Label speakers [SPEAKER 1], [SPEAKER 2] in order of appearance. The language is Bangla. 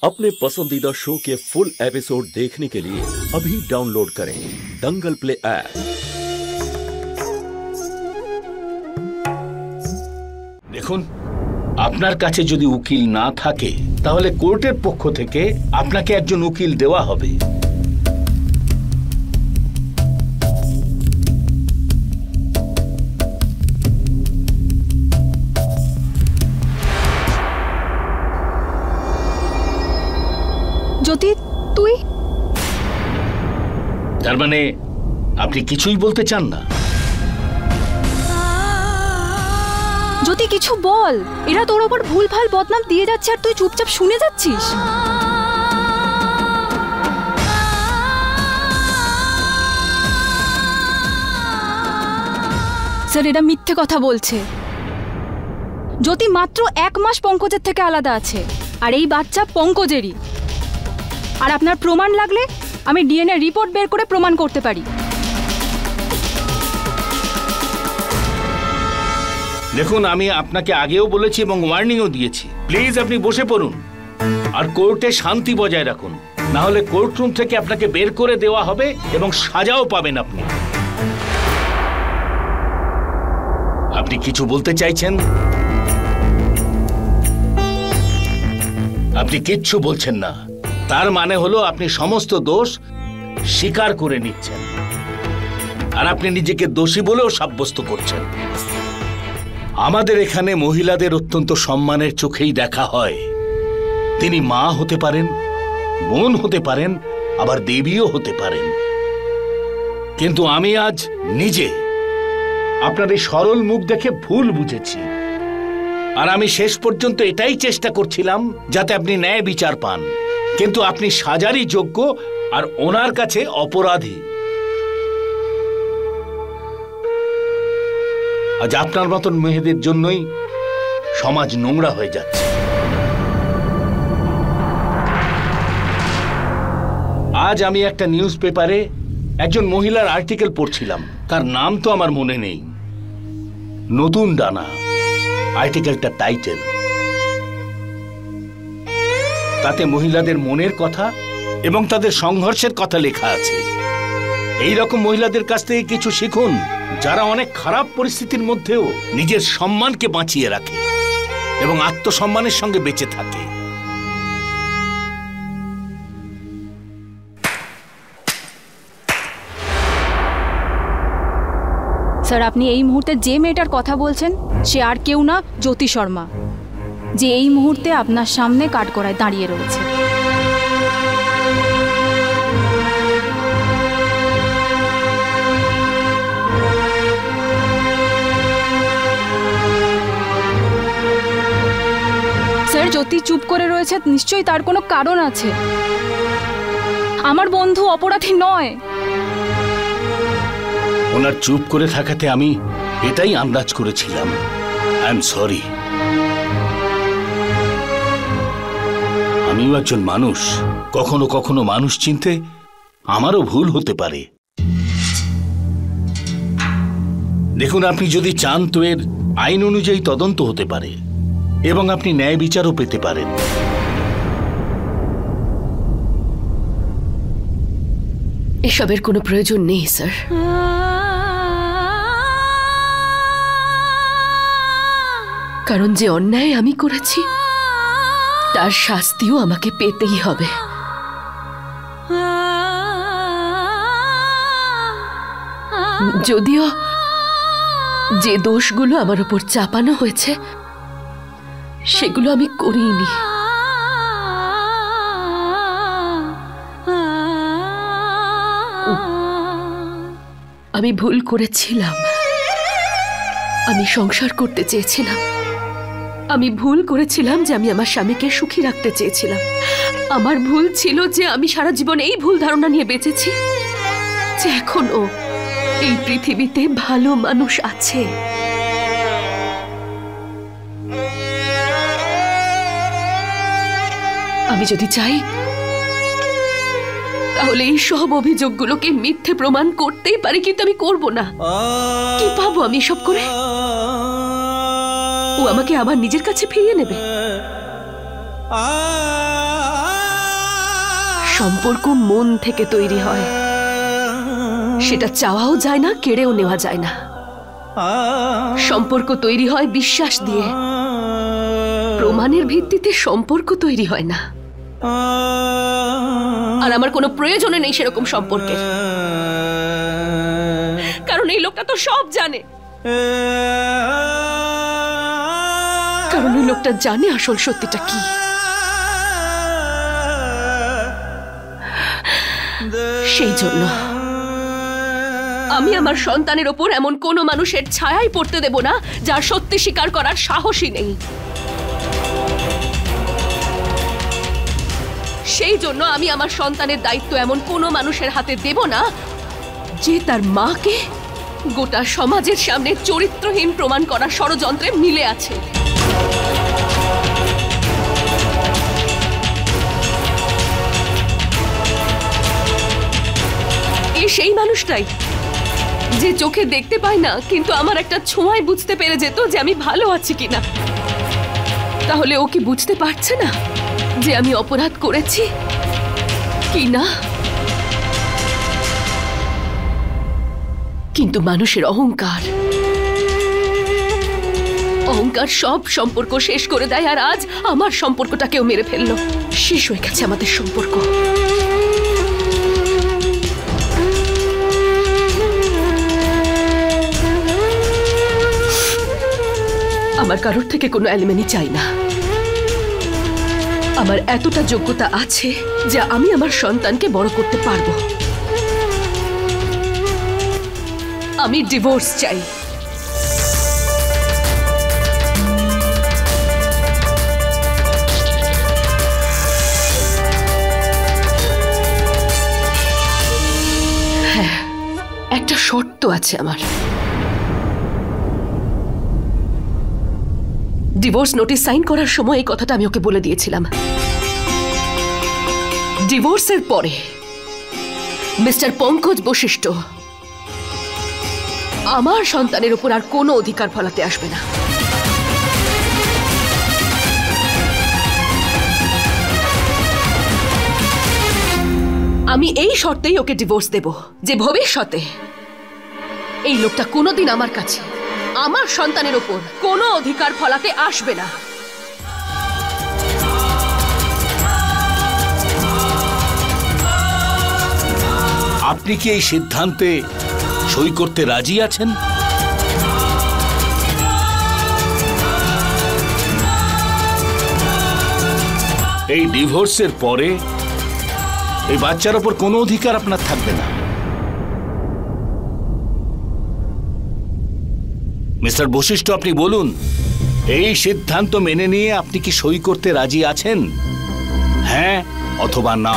[SPEAKER 1] अपने पसंदीदा शो के फुल एपिसोड देखने के लिए अभी डाउनलोड करें दंगल प्ले ऐप।
[SPEAKER 2] দেখুন, আপনার কাছে যদি উকিল না থাকে তাহলে কোর্টের পক্ষ থেকে আপনাকে একজন উকিল দেওয়া হবে।
[SPEAKER 3] জ্যোতি, তুই
[SPEAKER 2] তার মানে আপনি কিছুই বলতে চান না?
[SPEAKER 3] জ্যোতি, কিছু বল। এরা তোর ওপর ভুলভাল বদনাম দিয়ে যাচ্ছে আর তুই চুপচাপ শুনে যাচ্ছিস। স্যার, এরা মিথ্যে কথা বলছে। জ্যোতি মাত্র 1 মাস পঙ্কজের থেকে আলাদা আছে, আর এই বাচ্চা পঙ্কজেরই। আর আপনার প্রমাণ লাগলে আমি ডিএনএ রিপোর্ট বের করে প্রমাণ করতে পারি।
[SPEAKER 2] দেখুন, আমি আপনাকে আগেও বলেছি এবং ওয়ার্নিংও দিয়েছি, প্লিজ আপনি বসে পড়ুন আর কোর্টে শান্তি বজায় রাখুন, না হলে কোর্টরুম থেকে আপনাকে বের করে দেওয়া হবে এবং সাজাও পাবেন আপনি। আপনি কিছু বলতে চাইছেন? আপনি কিচ্ছু বলছেন না, তার মানে হলো আপনি সমস্ত দোষ স্বীকার করে নিচ্ছেন আর আপনি নিজেকে দোষী বলেও সাব্যস্ত করছেন। আমাদের এখানে মহিলাদের অত্যন্ত সম্মানের চোখেই দেখা হয়। তিনি মা হতে পারেন, বোন হতে পারেন, আবার দেবীও হতে পারেন। কিন্তু আমি আজ নিজে আপনার এই সরল মুখ দেখে ভুল বুঝেছি, আর আমি শেষ পর্যন্ত এটাই চেষ্টা করছিলাম যাতে আপনি ন্যায় বিচার পান। কিন্তু আপনি সাজারই যোগ্য আর ওনার কাছে অপরাধী। আজ আপনার মতন মেয়েদের জন্যই সমাজ নোংরা হয়ে যাচ্ছে। আজ আমি একটা নিউজ পেপারে একজন মহিলার আর্টিকেল পড়ছিলাম, তার নাম তো আমার মনে নেই। নতুন ডানা আর্টিকেলটা টাইটেল। তাতে মহিলাদের মনের কথা এবং তাদের সংঘর্ষের কথা লেখা আছে। এই রকম মহিলাদের কাছ থেকে কিছু শিখুন, যারা অনেক খারাপ পরিস্থিতির মধ্যেও নিজের সম্মানকে বাঁচিয়ে রাখে এবং আত্মসম্মানের সঙ্গে বেঁচে থাকে।
[SPEAKER 3] স্যার, আপনি এই মুহূর্তে যে মেয়েটার কথা বলছেন সে আর কেউ না, জ্যোতি শর্মা, যে এই মুহূর্তে আপনার সামনে কাঠগড়ায় দাঁড়িয়ে রয়েছে। স্যার, জ্যোতি চুপ করে রয়েছে, নিশ্চয়ই তার কোনো কারণ আছে। আমার বন্ধু অপরাধী নয়।
[SPEAKER 2] ওনার চুপ করে থাকাতে আমি এটাই আন্দাজ করেছিলাম। I am sorry. আমিও একজন মানুষ, কখনো কখনো মানুষ চিনতে আমারও ভুল হতে পারে। দেখুন, আপনি যদি চান তো এর আইন অনুযায়ী তদন্ত হতে পারে এবং আপনি ন্যায় বিচারও পেতে পারেন।
[SPEAKER 4] এসবের কোনো প্রয়োজন নেই স্যার। কারণ যে অন্যায় আমি করেছি তার শাস্তিও আমাকে পেতেই হবে। যদিও যে দোষগুলো আমার উপর চাপানো হয়েছে সেগুলো আমি করিনি। আমি ভুল করেছিলাম। আমি সংসার করতে চেয়েছিলাম। আমি ভুল করেছিলাম যে আমি আমার স্বামীকে সুখী রাখতে চেয়েছিলাম। আমার ভুল ছিল যে আমি সারা জীবন এই ভুল ধারণা নিয়ে বেঁচেছি যে এখনো এই পৃথিবীতে ভালো মানুষ আছে। আমি যদি চাই তাহলে এই সব অভিযোগগুলোকে মিথ্যে প্রমাণ করতেই পারি, কিন্তু আমি করব না। কি পাবো আমি এসব করে? ও আমাকে আবার নিজের কাছে ফিরিয়ে নেবে। সম্পর্ক মন থেকে তৈরি হয়, সেটা চাওয়াও যায় না, কেড়েও নেওয়া যায় না। সম্পর্ক তৈরি হয় বিশ্বাস দিয়ে, প্রমাণের ভিত্তিতে সম্পর্ক তৈরি হয় না। আর আমার কোনো প্রয়োজনও নেই সেরকম সম্পর্কের, কারণ এই লোকটা তো সব জানে। কারণ ওই লোকটা জানে আসল সত্যিটা কি। সেই জন্য আমি আমার সন্তানের ওপর এমন কোনো মানুষের ছায়াই পড়তে দেব না যার সত্যি স্বীকার করার সাহসই নেই। সেই জন্য আমি আমার সন্তানের দায়িত্ব এমন কোনো মানুষের হাতে দেব না যে তার মাকে গোটা সমাজের সামনে চরিত্রহীন প্রমাণ করার ষড়যন্ত্রে মিলে আছে। সেই মানুষটাই যে চোখে দেখতে পায় না, কিন্তু আমার একটা ছোঁয়ায় বুঝতে পেরে যেত যে আমি ভালো আছি কিনা। তাহলে ও কি বুঝতে পারছে না যে আমি অপরাধ করেছি কিনা? কিন্তু মানুষের অহংকার সব সম্পর্ক শেষ করে দেয়। আর আজ আমার সম্পর্কটাকেও মেরে ফেললো। শেষ হয়ে গেছে আমাদের সম্পর্ক। আমার কারোর থেকে কোনো অ্যালিমেনি চাই না। আমার এতটা যোগ্যতা আছে যে আমি আমার সন্তানকে বড় করতে পারবো। আমি ডিভোর্স চাই। হ্যাঁ, একটা শর্ত আছে আমার। ডিভোর্স নোটিশ সাইন করার সময় এই কথাটা আমি ওকে বলে দিয়েছিলাম। ডিভোর্সের পরে মিস্টার পঙ্কজ বশিষ্ঠ আমার সন্তানের উপর আর কোনো অধিকার ফলাতে আসবে না। আমি এই শর্তেই ওকে ডিভোর্স দেব যে ভবিষ্যতে এই লোকটা কোনোদিন আমার কাছে আমার সন্তানের উপর কোনো অধিকার ফলাতে আসবে না।
[SPEAKER 2] আপনি কি এই সিদ্ধান্তে সই করতে রাজি আছেন? এই ডিভোর্সের পরে এই বাচ্চার উপর কোনো অধিকার আপনার থাকবে না। মিস্টার বশিষ্ঠ, আপনি বলুন, এই সিদ্ধান্ত মেনে নিয়ে আপনি কি সই করতে রাজি আছেন? হ্যাঁ অথবা না?